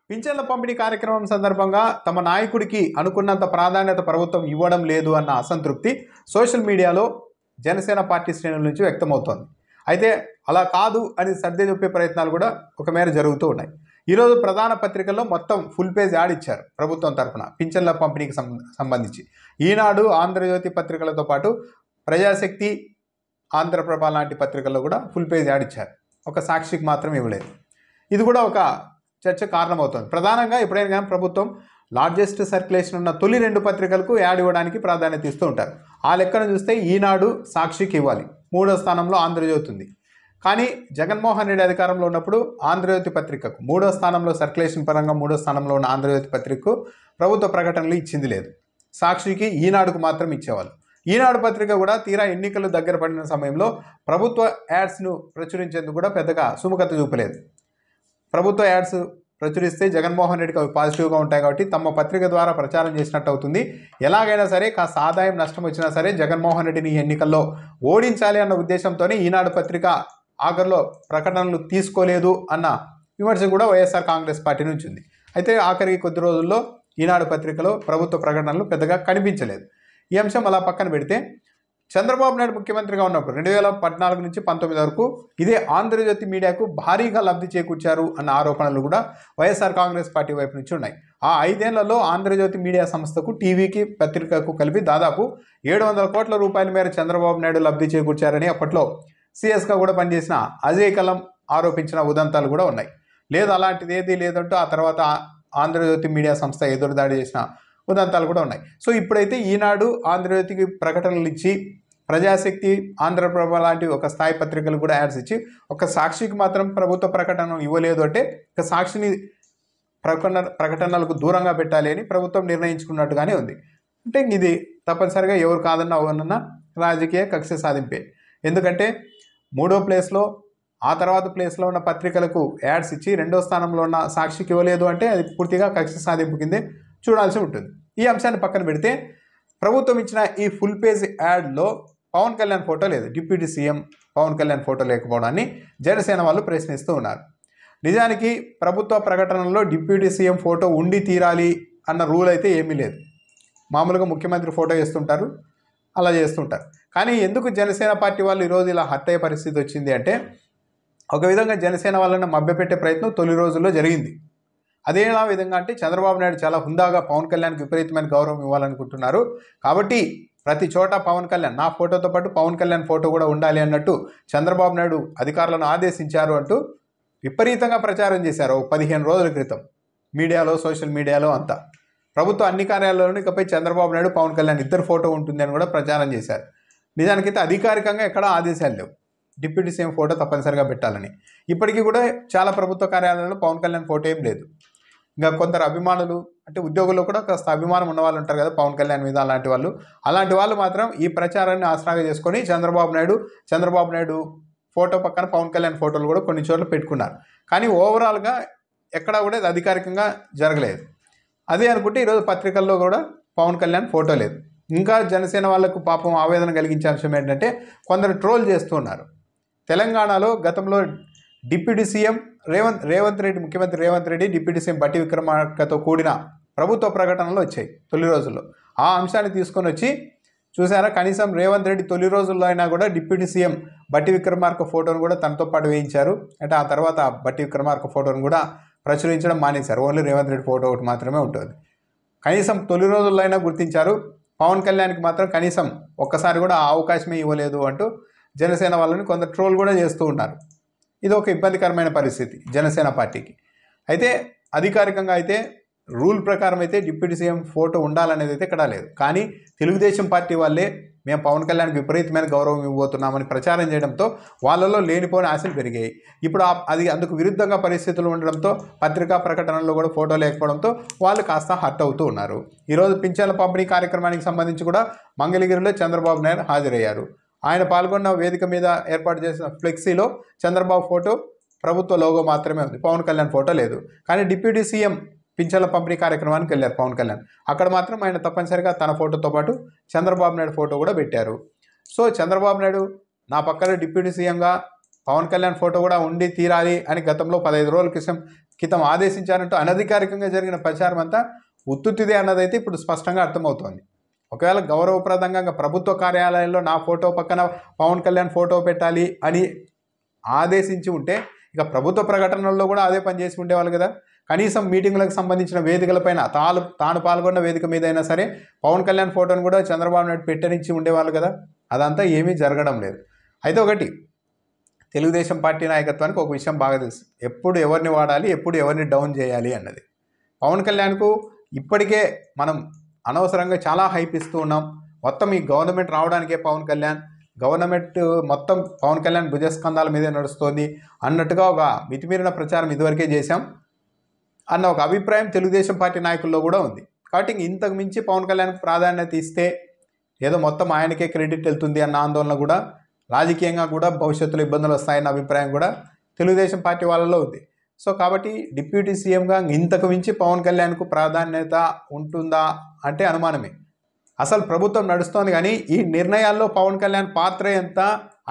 పింఛన్ల పంపిణీ కార్యక్రమం సందర్భంగా తమ నాయకుడికి అనుకున్నంత ప్రాధాన్యత ప్రభుత్వం ఇవ్వడం లేదు అన్న అసంతృప్తి సోషల్ మీడియాలో జనసేన పార్టీ శ్రేణుల నుంచి వ్యక్తమవుతోంది. అయితే అలా కాదు అని సర్ది చెప్పే ప్రయత్నాలు కూడా ఒక మేర జరుగుతూ ఉన్నాయి. ఈరోజు ప్రధాన పత్రికల్లో మొత్తం ఫుల్ పేజ్ యాడ్ ఇచ్చారు ప్రభుత్వం తరఫున పింఛన్ల పంపిణీకి సంబంధించి. ఈనాడు, ఆంధ్రజ్యోతి పత్రికలతో పాటు ప్రజాశక్తి, ఆంధ్రప్రభ లాంటి పత్రికల్లో కూడా ఫుల్ పేజ్ యాడ్ ఇచ్చారు. ఒక సాక్షికి మాత్రం ఇవ్వలేదు. ఇది కూడా ఒక చర్చ కారణమవుతుంది. ప్రధానంగా ఎప్పుడైనా కానీ ప్రభుత్వం లార్జెస్ట్ సర్క్యులేషన్ ఉన్న తొలి 2 పత్రికలకు యాడ్ ఇవ్వడానికి ప్రాధాన్యత ఇస్తూ ఉంటారు. ఆ లెక్కను చూస్తే ఈనాడు, సాక్షికి ఇవ్వాలి. 3వ స్థానంలో ఆంధ్రజ్యోతి ఉంది. కానీ జగన్మోహన్ రెడ్డి అధికారంలో ఉన్నప్పుడు ఆంధ్రజ్యోతి పత్రికకు 3వ స్థానంలో, సర్క్యులేషన్ పరంగా 3వ స్థానంలో ఉన్న ఆంధ్రజ్యోతి పత్రికకు ప్రభుత్వ ప్రకటనలు ఇచ్చింది లేదు. సాక్షికి, ఈనాడుకు మాత్రం ఇచ్చేవాళ్ళు. ఈనాడు పత్రిక కూడా తీరా ఎన్నికలు దగ్గర పడిన సమయంలో ప్రభుత్వ యాడ్స్ను ప్రచురించేందుకు కూడా పెద్దగా సుముఖత చూపలేదు. ప్రభుత్వ యాడ్స్ ప్రచురిస్తే జగన్మోహన్ రెడ్డికి అవి పాజిటివ్గా ఉంటాయి కాబట్టి తమ పత్రిక ద్వారా ప్రచారం చేసినట్టు అవుతుంది. ఎలాగైనా సరే కాస్త ఆదాయం నష్టం వచ్చినా సరే జగన్మోహన్ రెడ్డిని ఎన్నికల్లో ఓడించాలి అన్న ఉద్దేశంతోనే ఈనాడు పత్రిక ఆఖరిలో ప్రకటనలు తీసుకోలేదు అన్న విమర్శ కూడా వైఎస్ఆర్ కాంగ్రెస్ పార్టీ నుంచి ఉంది. అయితే ఆఖరికి కొద్ది రోజుల్లో ఈనాడు పత్రికలో ప్రభుత్వ ప్రకటనలు పెద్దగా కనిపించలేదు. ఈ అంశం అలా పక్కన పెడితే చంద్రబాబు నాయుడు ముఖ్యమంత్రిగా ఉన్నప్పుడు 2014 నుంచి 19 వరకు ఇదే ఆంధ్రజ్యోతి మీడియాకు భారీగా లబ్ధి చేకూర్చారు అన్న ఆరోపణలు కూడా వైఎస్ఆర్ కాంగ్రెస్ పార్టీ వైపు నుంచి ఉన్నాయి. ఆ 5 ఏళ్లలో ఆంధ్రజ్యోతి మీడియా సంస్థకు, టీవీకి, పత్రికకు కలిపి దాదాపు 700 కోట్ల రూపాయల మేర చంద్రబాబు నాయుడు లబ్ధి చేకూర్చారని అప్పట్లో సిఎస్గా కూడా పనిచేసిన అజయ్ కలం ఆరోపించిన ఉదంతాలు కూడా ఉన్నాయి. లేదు, అలాంటిది ఏదీ లేదంటూ ఆ తర్వాత ఆంధ్రజ్యోతి మీడియా సంస్థ ఎదురుదాడి చేసిన ఉదంతాలు కూడా ఉన్నాయి. సో ఇప్పుడైతే ఈనాడు, ఆంధ్రజ్యోతికి ప్రకటనలు ఇచ్చి, ప్రజాశక్తి, ఆంధ్రప్రభ లాంటి ఒక స్థాయి పత్రికలు కూడా యాడ్స్ ఇచ్చి, ఒక సాక్షికి మాత్రం ప్రభుత్వ ప్రకటన ఇవ్వలేదు అంటే ఒక సాక్షిని ప్రకటనలకు దూరంగా పెట్టాలి అని ప్రభుత్వం నిర్ణయించుకున్నట్టుగానే ఉంది. అంటే ఇది తప్పనిసరిగా ఎవరు కాదన్నా అవునన్నా రాజకీయ కక్ష సాధింపే. ఎందుకంటే 3వ ప్లేస్లో, ఆ తర్వాత ప్లేస్లో ఉన్న పత్రికలకు యాడ్స్ ఇచ్చి 2వ స్థానంలో ఉన్న సాక్షికి ఇవ్వలేదు అంటే అది పూర్తిగా కక్ష సాధింపు కిందే చూడాల్సి ఉంటుంది. ఈ అంశాన్ని పక్కన పెడితే ప్రభుత్వం ఇచ్చిన ఈ ఫుల్ పేజ్ యాడ్లో పవన్ కళ్యాణ్ ఫోటో లేదు. Deputy CM Pawan Kalyan photo లేకపోవడాన్ని జనసేన వాళ్ళు ప్రశ్నిస్తూ ఉన్నారు. నిజానికి ప్రభుత్వ ప్రకటనలో డిప్యూటీ సీఎం ఫోటో ఉండి తీరాలి అన్న రూల్ అయితే ఏమీ లేదు. మామూలుగా ముఖ్యమంత్రి ఫోటో వేస్తుంటారు, అలా చేస్తుంటారు. కానీ ఎందుకు జనసేన పార్టీ వాళ్ళు ఈరోజు ఇలా హర్ట్ అయ్యే పరిస్థితి వచ్చింది అంటే, ఒక విధంగా జనసేన వాళ్ళని మభ్యపెట్టే ప్రయత్నం తొలి రోజుల్లో జరిగింది. అదేలా విధంగా అంటే చంద్రబాబు నాయుడు చాలా హుందాగా పవన్ కళ్యాణ్కి విపరీతమైన గౌరవం ఇవ్వాలనుకుంటున్నారు. కాబట్టి ప్రతి చోట పవన్ కళ్యాణ్, నా ఫోటోతో పాటు పవన్ కళ్యాణ్ ఫోటో కూడా ఉండాలి అన్నట్టు చంద్రబాబు నాయుడు అధికారులను ఆదేశించారు అంటూ విపరీతంగా ప్రచారం చేశారు 15 రోజుల క్రితం మీడియాలో, సోషల్ మీడియాలో అంతా. ప్రభుత్వ అన్ని కార్యాలయాల్లోనూ ఇకపై చంద్రబాబు నాయుడు, పవన్ కళ్యాణ్ ఇద్దరు ఫోటో ఉంటుంది అని కూడా ప్రచారం చేశారు. నిజానికైతే అధికారికంగా ఎక్కడా ఆదేశాలు లేవు డిప్యూటీ సీఎం ఫోటో తప్పనిసరిగా పెట్టాలని. ఇప్పటికీ కూడా చాలా ప్రభుత్వ కార్యాలయాల్లో పవన్ కళ్యాణ్ ఫోటో ఏం లేదు. ఇంకా కొందరు అభిమానులు, అంటే ఉద్యోగుల్లో కూడా కాస్త అభిమానం ఉన్న వాళ్ళు ఉంటారు కదా పవన్ కళ్యాణ్ మీద, అలాంటి వాళ్ళు మాత్రం ఈ ప్రచారాన్ని ఆసరాగా చేసుకొని చంద్రబాబు నాయుడు ఫోటో పక్కన పవన్ కళ్యాణ్ ఫోటోలు కూడా కొన్ని చోట్ల పెట్టుకున్నారు. కానీ ఓవరాల్గా ఎక్కడా కూడా ఇది అధికారికంగా జరగలేదు. అదే అనుకుంటే ఈరోజు పత్రికల్లో కూడా పవన్ కళ్యాణ్ ఫోటో లేదు. ఇంకా జనసేన వాళ్లకు పాపం ఆవేదన కలిగించే అంశం ఏంటంటే కొందరు ట్రోల్ చేస్తూ ఉన్నారు. తెలంగాణలో గతంలో డిప్యూటీ సీఎం రేవంత్ రెడ్డి, ముఖ్యమంత్రి రేవంత్ రెడ్డి, డిప్యూటీ సీఎం బట్టి విక్రమార్కతో కూడిన ప్రభుత్వ ప్రకటనలు వచ్చాయి తొలి రోజుల్లో. ఆ అంశాన్ని తీసుకొని వచ్చి చూసారా, కనీసం రేవంత్ రెడ్డి తొలి రోజుల్లో అయినా కూడా డిప్యూటీ సీఎం బట్టి విక్రమార్క ఫోటోను కూడా తనతో పాటు వేయించారు. అంటే ఆ తర్వాత బట్టి విక్రమార్క ఫోటోను కూడా ప్రచురించడం మానేశారు. ఓన్లీ రేవంత్ రెడ్డి ఫోటో ఒకటి మాత్రమే ఉంటుంది. కనీసం తొలి రోజుల్లో అయినా గుర్తించారు. పవన్ కళ్యాణ్కి మాత్రం కనీసం ఒక్కసారి కూడా ఆ అవకాశమే ఇవ్వలేదు అంటూ జనసేన వాళ్ళని కొందరు ట్రోల్ కూడా చేస్తూ ఉన్నారు. ఇది ఒక ఇబ్బందికరమైన పరిస్థితి జనసేన పార్టీకి. అయితే అధికారికంగా అయితే రూల్ ప్రకారం అయితే డిప్యూటీ సీఎం ఫోటో ఉండాలనేది అయితే ఇక్కడ లేదు. కానీ తెలుగుదేశం పార్టీ వాళ్ళే మేము పవన్ కళ్యాణ్కి విపరీతమైన గౌరవం ఇవ్వబోతున్నామని ప్రచారం చేయడంతో వాళ్ళలో లేనిపోని ఆశలు పెరిగాయి. ఇప్పుడు అది అందుకు విరుద్ధంగా పరిస్థితులు ఉండడంతో పత్రికా ప్రకటనలో కూడా ఫోటో లేకపోవడంతో వాళ్ళు కాస్త హర్ట్ అవుతూ ఉన్నారు. ఈరోజు పింఛన్ల పంపిణీ కార్యక్రమానికి సంబంధించి కూడా మంగళగిరిలో చంద్రబాబు నాయుడు హాజరయ్యారు. ఆయన పాల్గొన్న వేదిక మీద ఏర్పాటు చేసిన ఫ్లెక్సీలో చంద్రబాబు ఫోటో, ప్రభుత్వ లోగో మాత్రమే ఉంది, పవన్ కళ్యాణ్ ఫోటో లేదు. కానీ డిప్యూటీ సీఎం పింఛన్ల పంపిణీ కార్యక్రమానికి వెళ్ళారు పవన్ కళ్యాణ్. అక్కడ మాత్రం ఆయన తప్పనిసరిగా తన ఫోటోతో పాటు చంద్రబాబు నాయుడు ఫోటో కూడా పెట్టారు. సో చంద్రబాబు నాయుడు నా పక్కన డిప్యూటీ సీఎంగా పవన్ కళ్యాణ్ ఫోటో కూడా ఉండి తీరాలి అని గతంలో 15 రోజుల క్రితం క్రితం ఆదేశించారంటూ అనధికారికంగా జరిగిన ప్రచారం అంతా ఉత్తుత్తిదే అన్నదైతే ఇప్పుడు స్పష్టంగా అర్థమవుతోంది. ఒకవేళ గౌరవప్రదంగా ప్రభుత్వ కార్యాలయంలో నా ఫోటో పక్కన పవన్ కళ్యాణ్ ఫోటో పెట్టాలి అని ఆదేశించి ఉంటే ఇక ప్రభుత్వ ప్రకటనల్లో కూడా అదే పని చేసి ఉండేవాళ్ళు కదా. కనీసం మీటింగులకు సంబంధించిన వేదికలపైన తాను పాల్గొన్న వేదిక మీద అయినా సరే పవన్ కళ్యాణ్ ఫోటోను కూడా చంద్రబాబు నాయుడు పెట్టనిచ్చి ఉండేవాళ్ళు కదా. అదంతా ఏమీ జరగడం లేదు. అయితే ఒకటి, తెలుగుదేశం పార్టీ నాయకత్వానికి ఒక విషయం బాగా తెలుసు, ఎప్పుడు ఎవరిని వాడాలి, ఎప్పుడు ఎవరిని డౌన్ చేయాలి అన్నది. పవన్ కళ్యాణ్కు ఇప్పటికే మనం అనవసరంగా చాలా హైప్ ఇస్తూ ఉన్నాం. మొత్తం ఈ గవర్నమెంట్ రావడానికే గవర్నమెంట్ మొత్తం పవన్ కళ్యాణ్ భుజస్కంధాల మీదే నడుస్తోంది అన్నట్టుగా ఒక మితిమీరిన ప్రచారం ఇదివరకే చేశాం అన్న ఒక అభిప్రాయం తెలుగుదేశం పార్టీ నాయకుల్లో కూడా ఉంది. కాబట్టి ఇంతకు మించి పవన్ కళ్యాణ్కి ప్రాధాన్యత ఇస్తే ఏదో మొత్తం ఆయనకే క్రెడిట్ వెళ్తుంది అన్న ఆందోళన కూడా, రాజకీయంగా కూడా భవిష్యత్తులో ఇబ్బందులు వస్తాయన్న అభిప్రాయం కూడా తెలుగుదేశం పార్టీ వాళ్ళలో ఉంది. సో కాబట్టి డిప్యూటీ సీఎంగా ఇంతకు మించి పవన్ కళ్యాణ్కు ప్రాధాన్యత ఉంటుందా అంటే అనుమానమే. అసలు ప్రభుత్వం నడుస్తోంది కానీ ఈ నిర్ణయాల్లో పవన్ కళ్యాణ్ పాత్ర ఎంత,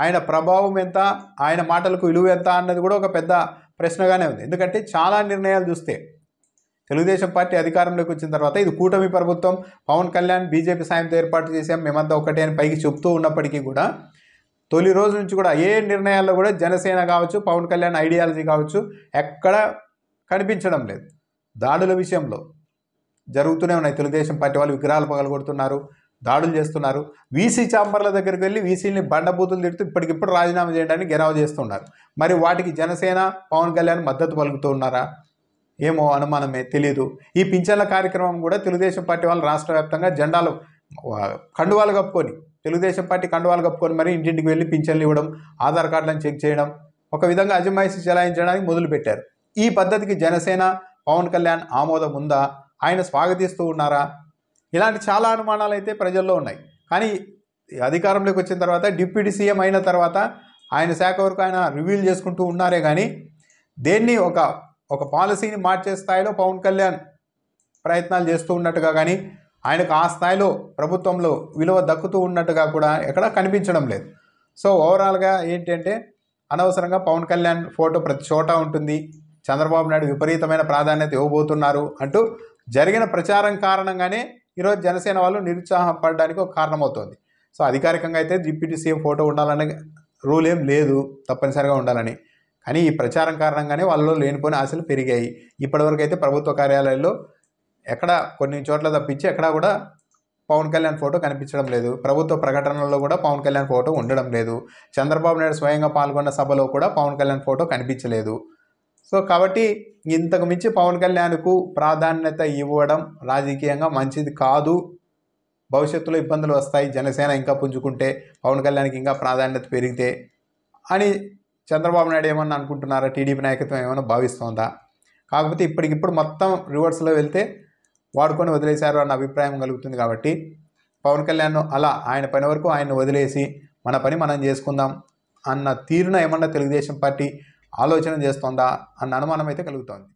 ఆయన ప్రభావం ఎంత, ఆయన మాటలకు విలువ ఎంత అన్నది కూడా ఒక పెద్ద ప్రశ్నగానే ఉంది. ఎందుకంటే చాలా నిర్ణయాలు చూస్తే తెలుగుదేశం పార్టీ అధికారంలోకి వచ్చిన తర్వాత ఇది కూటమి ప్రభుత్వం, పవన్ కళ్యాణ్ బీజేపీ సాయంతో ఏర్పాటు చేశాం, మేమంతా ఒకటే అని పైకి చెప్తూ ఉన్నప్పటికీ కూడా తొలి రోజు నుంచి కూడా ఏ నిర్ణయాల్లో కూడా జనసేన కావచ్చు, పవన్ కళ్యాణ్ ఐడియాలజీ కావచ్చు ఎక్కడ కనిపించడం లేదు. దాడుల విషయంలో జరుగుతూనే ఉన్నాయి. తెలుగుదేశం పార్టీ వాళ్ళు విగ్రహాలు పగలగొడుతున్నారు, దాడులు చేస్తున్నారు. వీసీ ఛాంబర్ల దగ్గరికి వెళ్ళి వీసీని బండబూతులు తిడుతూ ఇప్పటికిప్పుడు రాజీనామా చేయడానికి గెరావు చేస్తున్నారు. మరి వాటికి జనసేన పవన్ కళ్యాణ్ మద్దతు పలుకుతూ ఉన్నారా ఏమో అనుమానమే, తెలియదు. ఈ పింఛన్ల కార్యక్రమం కూడా తెలుగుదేశం పార్టీ వాళ్ళు రాష్ట్ర వ్యాప్తంగా జెండాలు కండువాలు కప్పుకొని, తెలుగుదేశం పార్టీ కండువాలు కప్పుకొని మరి ఇంటింటికి వెళ్ళి పింఛన్లు ఇవ్వడం, ఆధార్ కార్డులను చెక్ చేయడం, ఒక విధంగా అజమాయిషీ చెలాయించడానికి మొదలుపెట్టారు. ఈ పద్ధతికి జనసేన పవన్ కళ్యాణ్ ఆమోదం ఉందా, ఆయన స్వాగతిస్తూ ఉన్నారా, ఇలాంటి చాలా అనుమానాలు అయితే ప్రజల్లో ఉన్నాయి. కానీ అధికారంలోకి వచ్చిన తర్వాత డిప్యూటీ సీఎం అయిన తర్వాత ఆయన శాఖ వరకు ఆయన రివీల్ చేసుకుంటూ ఉన్నారే కానీ దేన్ని ఒక పాలసీని మార్చే స్థాయిలో పవన్ కళ్యాణ్ ప్రయత్నాలు చేస్తూ ఉన్నట్టుగా కానీ ఆయనకు ఆ స్థాయిలో ప్రభుత్వంలో విలువ దక్కుతూ ఉన్నట్టుగా కూడా ఎక్కడా కనిపించడం లేదు. సో ఓవరాల్గా ఏంటంటే అనవసరంగా పవన్ కళ్యాణ్ ఫోటో ప్రతి చోట ఉంటుంది, చంద్రబాబు నాయుడు విపరీతమైన ప్రాధాన్యత ఇవ్వబోతున్నారు అంటూ జరిగిన ప్రచారం కారణంగానే ఈరోజు జనసేన వాళ్ళు నిరుత్సాహపడడానికి ఒక కారణమవుతోంది. సో అధికారికంగా అయితే డిప్యూటీ సీఎం ఫోటో ఉండాలనే రూల్ ఏం లేదు, తప్పనిసరిగా ఉండాలని. కానీ ఈ ప్రచారం కారణంగానే వాళ్ళలో లేనిపోయిన ఆశలు పెరిగాయి. ఇప్పటివరకు అయితే ప్రభుత్వ కార్యాలయాల్లో ఎక్కడ కొన్ని చోట్ల తప్పించి ఎక్కడా కూడా పవన్ కళ్యాణ్ ఫోటో కనిపించడం లేదు. ప్రభుత్వ ప్రకటనల్లో కూడా పవన్ కళ్యాణ్ ఫోటో ఉండడం లేదు. చంద్రబాబు నాయుడు స్వయంగా పాల్గొన్న సభలో కూడా పవన్ కళ్యాణ్ ఫోటో కనిపించలేదు. సో కాబట్టి ఇంతకు మించి పవన్ కళ్యాణ్కు ప్రాధాన్యత ఇవ్వడం రాజకీయంగా మంచిది కాదు. భవిష్యత్తులో ఇబ్బందులు వస్తాయి, జనసేన ఇంకా పుంజుకుంటే, పవన్ కళ్యాణ్కి ఇంకా ప్రాధాన్యత పెరిగితే అని చంద్రబాబు నాయుడు ఏమన్నా అనుకుంటున్నారా, టీడీపీ నాయకత్వం ఏమన్నా భావిస్తోందా? కాకపోతే ఇప్పటికిప్పుడు మొత్తం రివర్స్లో వెళ్తే వాడుకొని వదిలేశారు అన్న అభిప్రాయం కలుగుతుంది. కాబట్టి పవన్ కళ్యాణ్ అలా ఆయన పని వరకు ఆయన వదిలేసి మన పని మనం చేసుకుందాం అన్న తీరున ఏమన్నా తెలుగుదేశం పార్టీ ఆలోచన చేస్తోందా అన్న అనుమానం అయితే కలుగుతోంది.